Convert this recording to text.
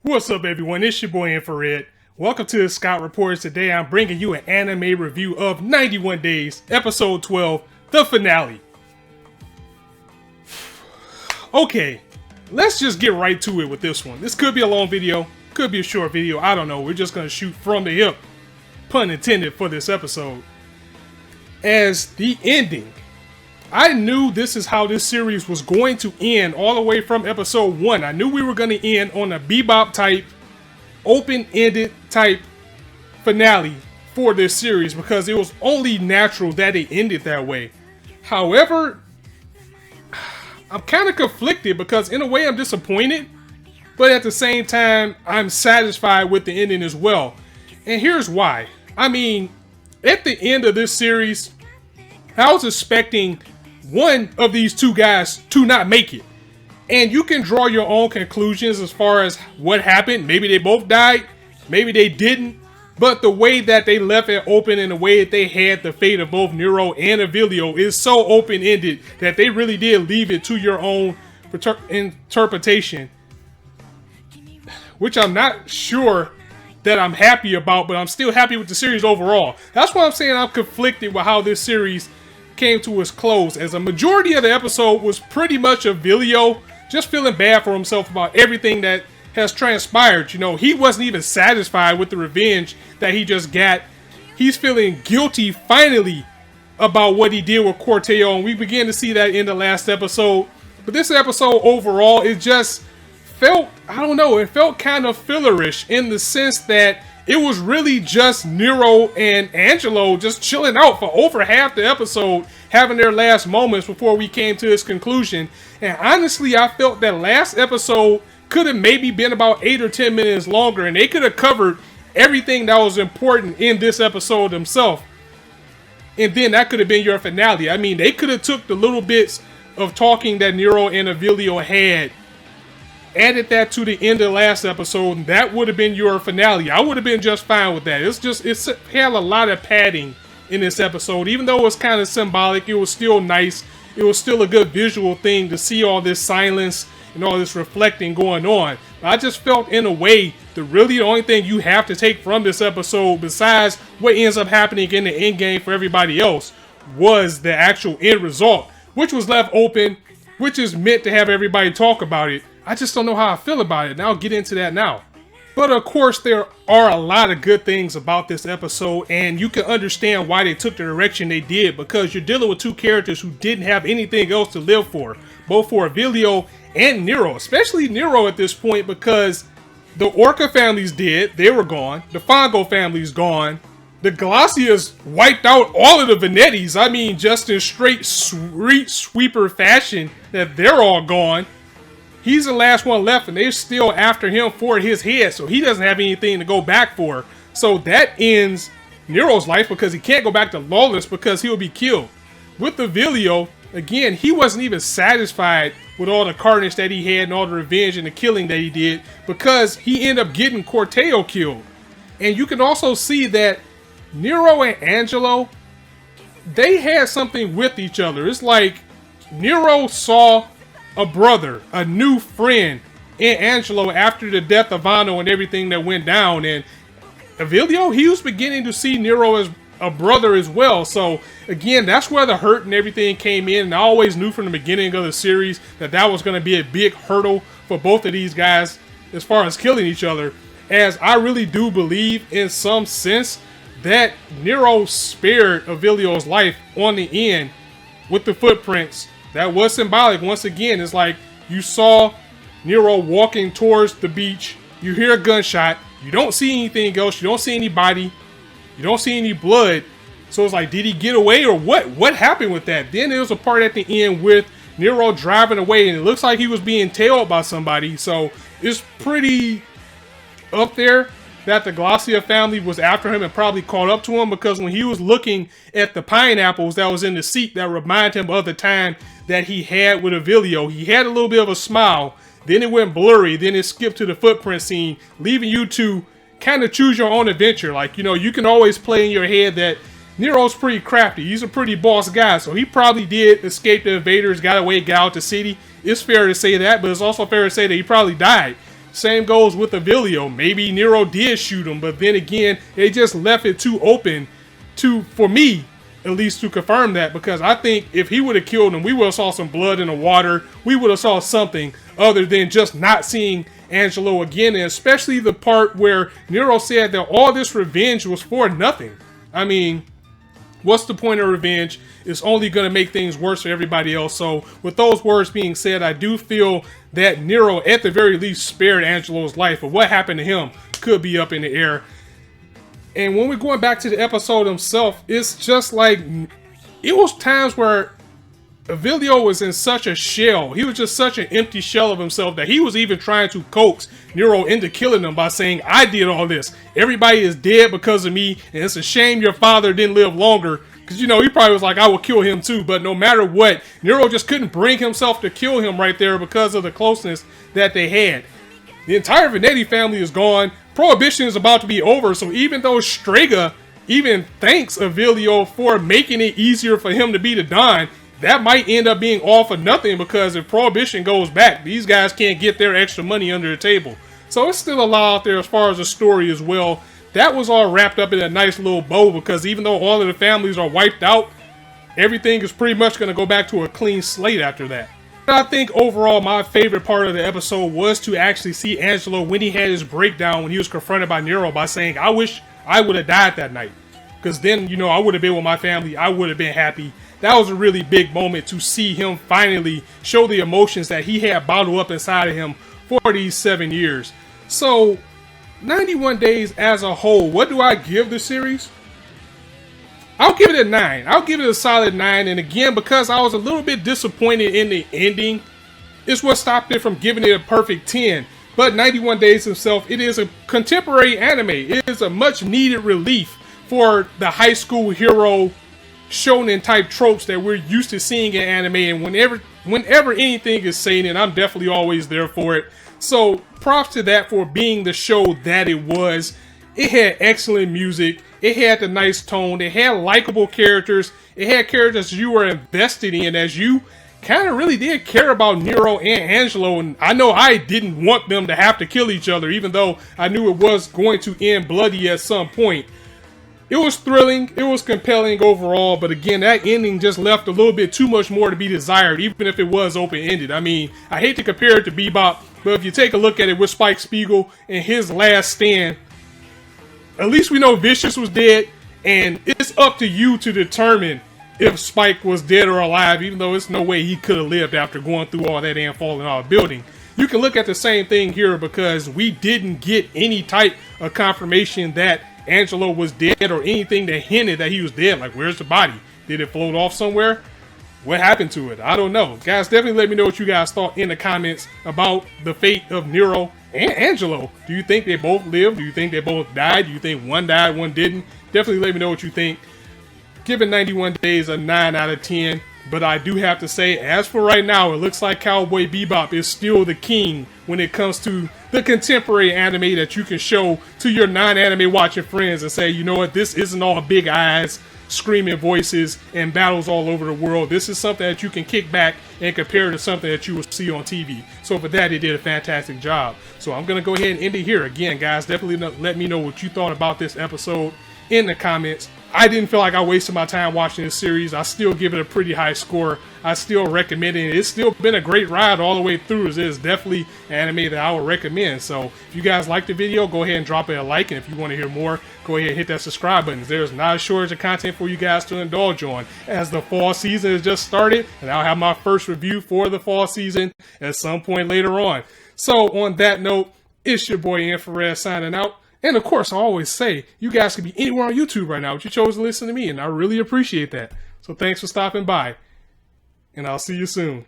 What's up, everyone? It's your boy Infrar-Ed. Welcome to the Scott Reports. Today I'm bringing you an anime review of 91 Days, Episode 12, the finale. Okay, let's just get right to it with this one. This could be a long video, could be a short video, I don't know. We're just going to shoot from the hip, pun intended, for this episode. As the ending, I knew this is how this series was going to end all the way from episode 1. I knew we were going to end on a bebop type, open-ended type finale for this series because it was only natural that it ended that way. However, I'm kind of conflicted because in a way I'm disappointed, but at the same time I'm satisfied with the ending as well. And here's why. I mean, at the end of this series, I was expecting one of these two guys to not make it. And you can draw your own conclusions as far as what happened. Maybe they both died, maybe they didn't. But the way that they left it open and the way that they had the fate of both Nero and Avilio is so open-ended that they really did leave it to your own interpretation. Which I'm not sure that I'm happy about, but I'm still happy with the series overall. That's why I'm saying I'm conflicted with how this series came to its close, as a majority of the episode was pretty much Avilio just feeling bad for himself about everything that has transpired. You know, he wasn't even satisfied with the revenge that he just got. He's feeling guilty finally about what he did with Corteo, and we began to see that in the last episode. But this episode overall, it just felt, I don't know, it felt kind of fillerish in the sense that it was really just Nero and Angelo just chilling out for over half the episode, having their last moments before we came to its conclusion. And honestly, I felt that last episode could have maybe been about 8 or 10 minutes longer, and they could have covered everything that was important in this episode themselves. And then that could have been your finale. I mean, they could have took the little bits of talking that Nero and Avilio had, added that to the end of the last episode, and that would have been your finale. I would have been just fine with that. It had a lot of padding in this episode. Even though it was kind of symbolic, it was still nice. It was still a good visual thing to see all this silence and all this reflecting going on. But I just felt, in a way, the only thing you have to take from this episode, besides what ends up happening in the end game for everybody else, was the actual end result, which was left open, which is meant to have everybody talk about it. I just don't know how I feel about it, and I'll get into that now. But of course, there are a lot of good things about this episode, and you can understand why they took the direction they did, because you're dealing with two characters who didn't have anything else to live for, both for Avilio and Nero, especially Nero at this point, because the Orca family's dead, they were gone, the Fongo family's gone, the Glacias wiped out all of the Venettis, I mean just in straight street sweeper fashion, that they're all gone. He's the last one left, and they're still after him for his head, so he doesn't have anything to go back for. So that ends Nero's life, because he can't go back to Lawless because he'll be killed. With Avilio, again, he wasn't even satisfied with all the carnage that he had and all the revenge and the killing that he did, because he ended up getting Corteo killed. And you can also see that Nero and Angelo, they had something with each other. It's like Nero saw a brother, a new friend in Angelo after the death of Vano and everything that went down. And Avilio, he was beginning to see Nero as a brother as well. So again, that's where the hurt and everything came in. And I always knew from the beginning of the series that that was going to be a big hurdle for both of these guys as far as killing each other. As I really do believe in some sense that Nero spared Avilio's life on the end with the footprints. That was symbolic. Once again, it's like you saw Nero walking towards the beach. You hear a gunshot. You don't see anything else. You don't see anybody. You don't see any blood. So it's like, did he get away or what? What happened with that? Then there was a part at the end with Nero driving away, and it looks like he was being tailed by somebody. So it's pretty up there that the Glacia family was after him and probably caught up to him, because when he was looking at the pineapples that was in the seat that reminded him of the time that he had with Avilio, he had a little bit of a smile. Then it went blurry. Then it skipped to the footprint scene, leaving you to kind of choose your own adventure. Like, you know, you can always play in your head that Nero's pretty crafty. He's a pretty boss guy. So he probably did escape the invaders, got away, got out the city. It's fair to say that, but it's also fair to say that he probably died. Same goes with Avilio. Maybe Nero did shoot him, but then again, they just left it too open for me, at least, to confirm that, because I think if he would have killed him, we would have saw some blood in the water. We would have saw something other than just not seeing Angelo again, and especially the part where Nero said that all this revenge was for nothing. I mean, what's the point of revenge? It's only going to make things worse for everybody else. So with those words being said, I do feel that Nero, at the very least, spared Angelo's life, but what happened to him could be up in the air. And when we're going back to the episode himself, it's just like, it was times where Avilio was in such a shell. He was just such an empty shell of himself that he was even trying to coax Nero into killing him by saying, I did all this. Everybody is dead because of me, and it's a shame your father didn't live longer. Because, you know, he probably was like, I will kill him too. But no matter what, Nero just couldn't bring himself to kill him right there because of the closeness that they had. The entire Venetti family is gone. Prohibition is about to be over. So even though Strega even thanks Avilio for making it easier for him to be the Don, that might end up being all for nothing, because if Prohibition goes back, these guys can't get their extra money under the table. So it's still a lot out there as far as the story as well. That was all wrapped up in a nice little bow, because even though all of the families are wiped out, everything is pretty much going to go back to a clean slate after that. But I think overall my favorite part of the episode was to actually see Angelo when he had his breakdown, when he was confronted by Nero by saying, I wish I would have died that night. Because then, you know, I would have been with my family. I would have been happy. That was a really big moment to see him finally show the emotions that he had bottled up inside of him for these 7 years. So 91 Days as a whole, what do I give the series? I'll give it a 9. I'll give it a solid 9. And again, because I was a little bit disappointed in the ending, it's what stopped it from giving it a perfect 10. But 91 Days himself, it is a contemporary anime. It is a much needed relief for the high school hero shonen type tropes that we're used to seeing in anime. And whenever anything is seinen, I'm definitely always there for it. So props to that for being the show that it was. It had excellent music. It had the nice tone. It had likable characters. It had characters you were invested in, as you kind of really did care about Nero and Angelo. And I know I didn't want them to have to kill each other, even though I knew it was going to end bloody at some point. It was thrilling. It was compelling overall. But again, that ending just left a little bit too much more to be desired, even if it was open-ended. I mean, I hate to compare it to Bebop, but if you take a look at it with Spike Spiegel and his last stand, at least we know Vicious was dead, and it's up to you to determine if Spike was dead or alive, even though there's no way he could have lived after going through all that and falling out of a building. You can look at the same thing here, because we didn't get any type of confirmation that Angelo was dead or anything that hinted that he was dead. Like, where's the body? Did it float off somewhere? What happened to it? I don't know. Guys, definitely let me know what you guys thought in the comments about the fate of Nero and Angelo. Do you think they both lived? Do you think they both died? Do you think one died, one didn't? Definitely let me know what you think. Giving 91 Days a 9 out of 10. But I do have to say, as for right now, it looks like Cowboy Bebop is still the king when it comes to the contemporary anime that you can show to your non-anime watching friends and say, you know what, this isn't all big eyes, screaming voices, and battles all over the world. This is something that you can kick back and compare to something that you will see on TV. So for that, it did a fantastic job. So I'm going to go ahead and end it here. Again, guys, definitely let me know what you thought about this episode in the comments. I didn't feel like I wasted my time watching this series. I still give it a pretty high score. I still recommend it. It's still been a great ride all the way through. It is definitely an anime that I would recommend. So if you guys liked the video, go ahead and drop it a like. And if you want to hear more, go ahead and hit that subscribe button. There's not a shortage of content for you guys to indulge on, as the fall season has just started. And I'll have my first review for the fall season at some point later on. So on that note, it's your boy Infrar-Ed signing out. And of course, I always say, you guys could be anywhere on YouTube right now, but you chose to listen to me, and I really appreciate that. So thanks for stopping by, and I'll see you soon.